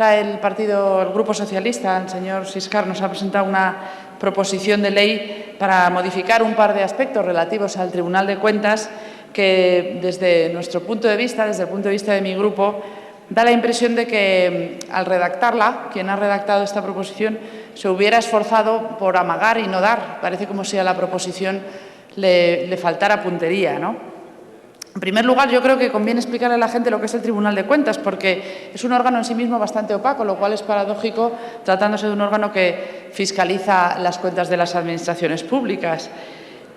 trae el Grupo Socialista. El señor Siscar nos ha presentado una proposición de ley para modificar un par de aspectos relativos al Tribunal de Cuentas que, desde nuestro punto de vista, desde el punto de vista de mi grupo, da la impresión de que, al redactarla, quien ha redactado esta proposición se hubiera esforzado por amagar y no dar. Parece como si a la proposición le faltara puntería, ¿no? En primer lugar, yo creo que conviene explicarle a la gente lo que es el Tribunal de Cuentas, porque es un órgano en sí mismo bastante opaco, lo cual es paradójico tratándose de un órgano que fiscaliza las cuentas de las administraciones públicas.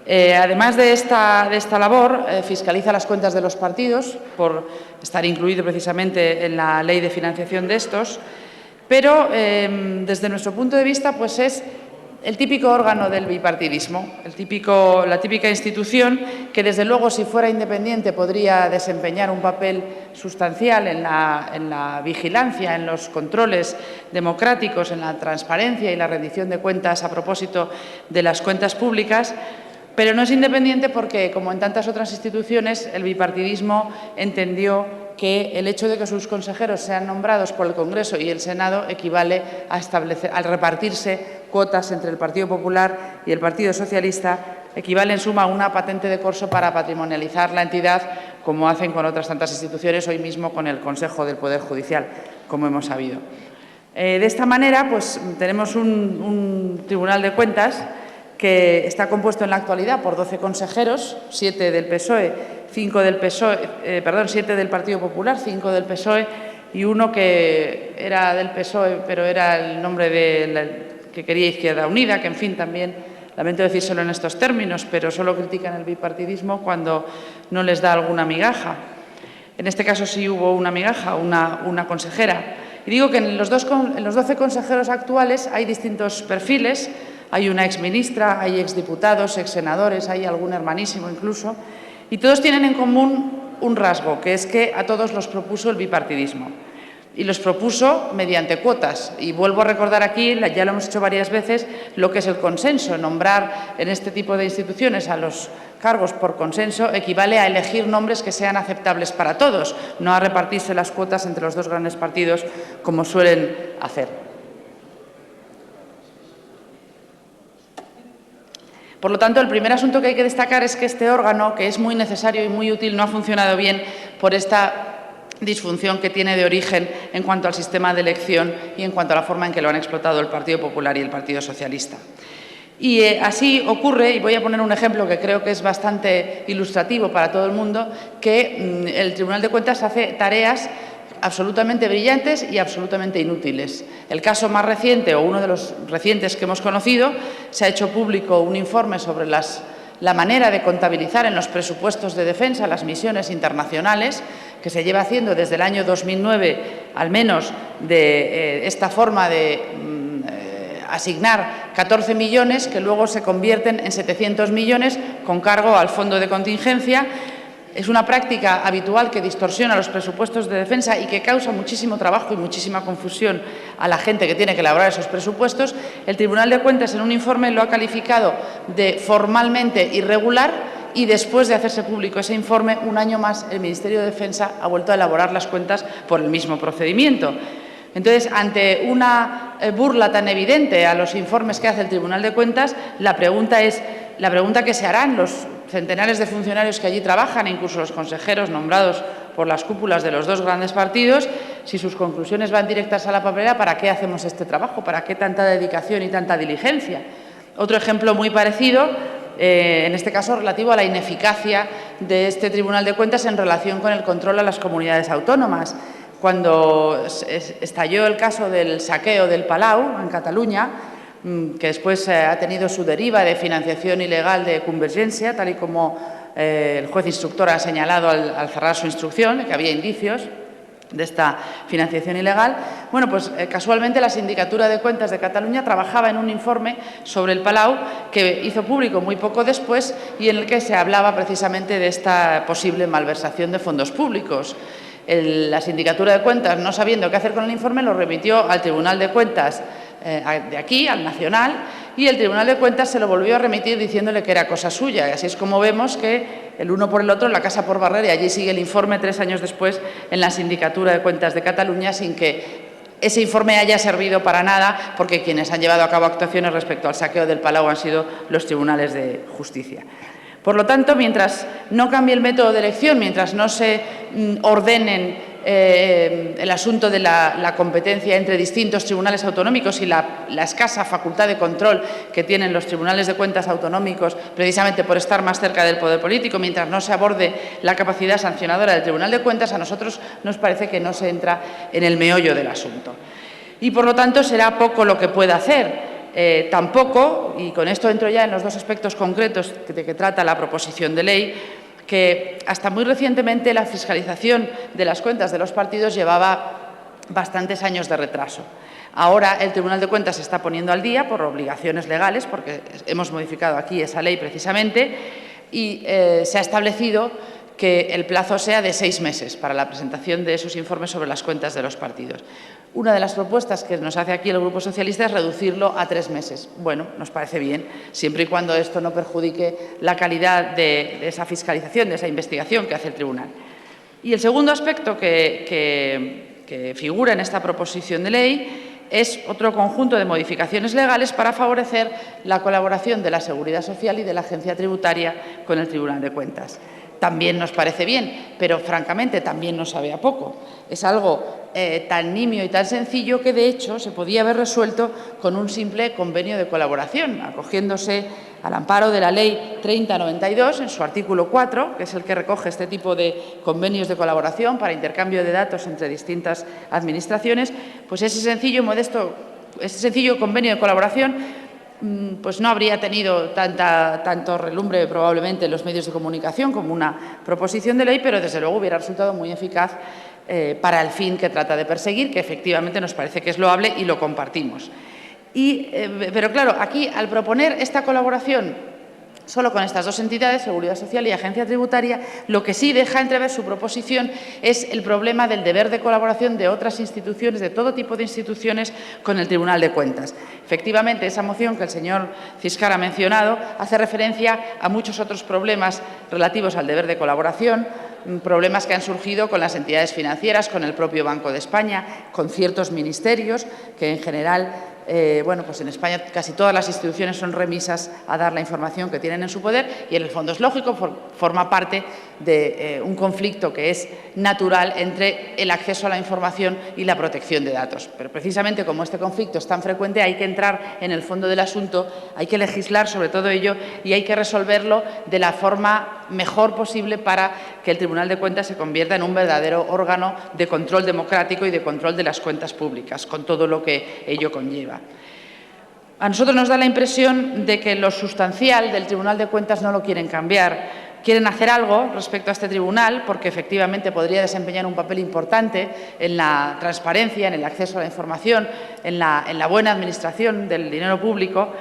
Además de esta labor, fiscaliza las cuentas de los partidos, por estar incluido precisamente en la ley de financiación de estos, pero desde nuestro punto de vista, pues es el típico órgano del bipartidismo, la típica institución que, desde luego, si fuera independiente, podría desempeñar un papel sustancial en la vigilancia, en los controles democráticos, en la transparencia y la rendición de cuentas a propósito de las cuentas públicas, pero no es independiente porque, como en tantas otras instituciones, el bipartidismo entendió que el hecho de que sus consejeros sean nombrados por el Congreso y el Senado equivale a repartirse cuotas entre el Partido Popular y el Partido Socialista, equivale en suma a una patente de corso para patrimonializar la entidad, como hacen con otras tantas instituciones, hoy mismo con el Consejo del Poder Judicial, como hemos sabido. De esta manera, pues tenemos un Tribunal de Cuentas que está compuesto en la actualidad por 12 consejeros, 7 del PSOE, 7 del Partido Popular, 5 del PSOE y uno que era del PSOE, pero era el nombre que quería Izquierda Unida, que, en fin, también lamento decírselo en estos términos, pero solo critican el bipartidismo cuando no les da alguna migaja. En este caso sí hubo una migaja, una consejera. Y digo que en los 12 consejeros actuales hay distintos perfiles. Hay una exministra, hay exdiputados, exsenadores, hay algún hermanísimo incluso, y todos tienen en común un rasgo, que es que a todos los propuso el bipartidismo. Y los propuso mediante cuotas. Y vuelvo a recordar aquí, ya lo hemos hecho varias veces, lo que es el consenso. Nombrar en este tipo de instituciones a los cargos por consenso equivale a elegir nombres que sean aceptables para todos, no a repartirse las cuotas entre los dos grandes partidos como suelen hacer. Por lo tanto, el primer asunto que hay que destacar es que este órgano, que es muy necesario y muy útil, no ha funcionado bien por esta disfunción que tiene de origen en cuanto al sistema de elección y en cuanto a la forma en que lo han explotado el Partido Popular y el Partido Socialista. Y así ocurre, y voy a poner un ejemplo que creo que es bastante ilustrativo para todo el mundo, que el Tribunal de Cuentas hace tareas absolutamente brillantes y absolutamente inútiles. El caso más reciente, o uno de los recientes que hemos conocido, se ha hecho público un informe sobre la manera de contabilizar en los presupuestos de defensa las misiones internacionales, que se lleva haciendo desde el año 2009, al menos, de esta forma de asignar 14 millones que luego se convierten en 700 millones con cargo al fondo de contingencia. Es una práctica habitual que distorsiona los presupuestos de defensa y que causa muchísimo trabajo y muchísima confusión a la gente que tiene que elaborar esos presupuestos. El Tribunal de Cuentas, en un informe, lo ha calificado de formalmente irregular y, después de hacerse público ese informe, un año más el Ministerio de Defensa ha vuelto a elaborar las cuentas por el mismo procedimiento. Entonces, ante una burla tan evidente a los informes que hace el Tribunal de Cuentas, la pregunta que se harán los centenares de funcionarios que allí trabajan, incluso los consejeros nombrados por las cúpulas de los dos grandes partidos, si sus conclusiones van directas a la papelera, ¿para qué hacemos este trabajo? ¿Para qué tanta dedicación y tanta diligencia? Otro ejemplo muy parecido, en este caso relativo a la ineficacia de este Tribunal de Cuentas en relación con el control a las comunidades autónomas. Cuando estalló el caso del saqueo del Palau en Cataluña, que después ha tenido su deriva de financiación ilegal de Convergencia, tal y como el juez instructor ha señalado al cerrar su instrucción, que había indicios de esta financiación ilegal. Bueno, pues casualmente la Sindicatura de Cuentas de Cataluña trabajaba en un informe sobre el Palau que hizo público muy poco después y en el que se hablaba precisamente de esta posible malversación de fondos públicos. La Sindicatura de Cuentas, no sabiendo qué hacer con el informe, lo remitió al Tribunal de Cuentas de aquí, al Nacional, y el Tribunal de Cuentas se lo volvió a remitir diciéndole que era cosa suya. Y así es como vemos que el uno por el otro, la casa por barrer, y allí sigue el informe 3 años después en la Sindicatura de Cuentas de Cataluña sin que ese informe haya servido para nada, porque quienes han llevado a cabo actuaciones respecto al saqueo del Palau han sido los tribunales de justicia. Por lo tanto, mientras no cambie el método de elección, mientras no se ordenen el asunto de la competencia entre distintos tribunales autonómicos y la escasa facultad de control que tienen los tribunales de cuentas autonómicos, precisamente por estar más cerca del poder político, mientras no se aborde la capacidad sancionadora del Tribunal de Cuentas, a nosotros nos parece que no se entra en el meollo del asunto. Y, por lo tanto, será poco lo que pueda hacer. Tampoco, y con esto entro ya en los dos aspectos concretos de que trata la proposición de ley, que hasta muy recientemente la fiscalización de las cuentas de los partidos llevaba bastantes años de retraso. Ahora el Tribunal de Cuentas se está poniendo al día por obligaciones legales, porque hemos modificado aquí esa ley precisamente, y se ha establecido que el plazo sea de 6 meses para la presentación de esos informes sobre las cuentas de los partidos. Una de las propuestas que nos hace aquí el Grupo Socialista es reducirlo a 3 meses. Bueno, nos parece bien, siempre y cuando esto no perjudique la calidad de esa fiscalización, de esa investigación que hace el Tribunal. Y el segundo aspecto que figura en esta proposición de ley es otro conjunto de modificaciones legales para favorecer la colaboración de la Seguridad Social y de la Agencia Tributaria con el Tribunal de Cuentas. También nos parece bien, pero francamente también nos sabe a poco. Es algo tan nimio y tan sencillo que, de hecho, se podía haber resuelto con un simple convenio de colaboración, acogiéndose al amparo de la Ley 3092 en su artículo 4, que es el que recoge este tipo de convenios de colaboración para intercambio de datos entre distintas administraciones. Pues ese sencillo convenio de colaboración pues no habría tenido tanto relumbre probablemente en los medios de comunicación como una proposición de ley, pero desde luego hubiera resultado muy eficaz para el fin que trata de perseguir, que efectivamente nos parece que es loable y lo compartimos. Pero claro, aquí al proponer esta colaboración solo con estas dos entidades, Seguridad Social y Agencia Tributaria, lo que sí deja entrever su proposición es el problema del deber de colaboración de otras instituciones, de todo tipo de instituciones, con el Tribunal de Cuentas. Efectivamente, esa moción que el señor Ciscar ha mencionado hace referencia a muchos otros problemas relativos al deber de colaboración, problemas que han surgido con las entidades financieras, con el propio Banco de España, con ciertos ministerios que, en general, pues en España casi todas las instituciones son remisas a dar la información que tienen en su poder y, en el fondo, es lógico, forma parte de un conflicto que es natural entre el acceso a la información y la protección de datos. Pero, precisamente, como este conflicto es tan frecuente, hay que entrar en el fondo del asunto, hay que legislar sobre todo ello y hay que resolverlo de la forma mejor posible para que el Tribunal de Cuentas se convierta en un verdadero órgano de control democrático y de control de las cuentas públicas, con todo lo que ello conlleva. A nosotros nos da la impresión de que lo sustancial del Tribunal de Cuentas no lo quieren cambiar. Quieren hacer algo respecto a este tribunal porque, efectivamente, podría desempeñar un papel importante en la transparencia, en el acceso a la información, en la buena administración del dinero público,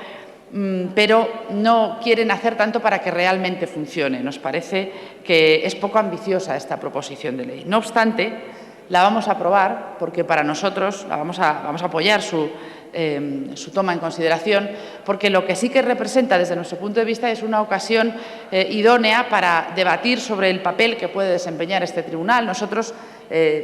pero no quieren hacer tanto para que realmente funcione. Nos parece que es poco ambiciosa esta proposición de ley. No obstante, la vamos a aprobar porque para nosotros vamos a apoyar su toma en consideración, porque lo que sí que representa desde nuestro punto de vista es una ocasión idónea para debatir sobre el papel que puede desempeñar este tribunal. Nosotros,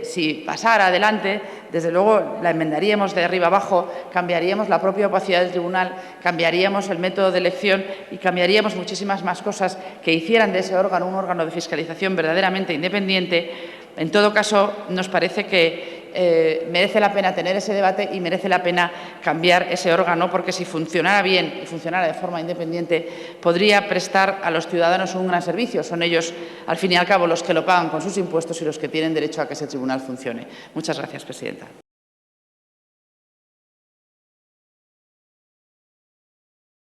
si pasara adelante, desde luego la enmendaríamos de arriba abajo, cambiaríamos la propia opacidad del tribunal, cambiaríamos el método de elección y cambiaríamos muchísimas más cosas que hicieran de ese órgano un órgano de fiscalización verdaderamente independiente. En todo caso, nos parece que merece la pena tener ese debate y merece la pena cambiar ese órgano, porque si funcionara bien y funcionara de forma independiente, podría prestar a los ciudadanos un gran servicio. Son ellos, al fin y al cabo, los que lo pagan con sus impuestos y los que tienen derecho a que ese tribunal funcione. Muchas gracias, presidenta.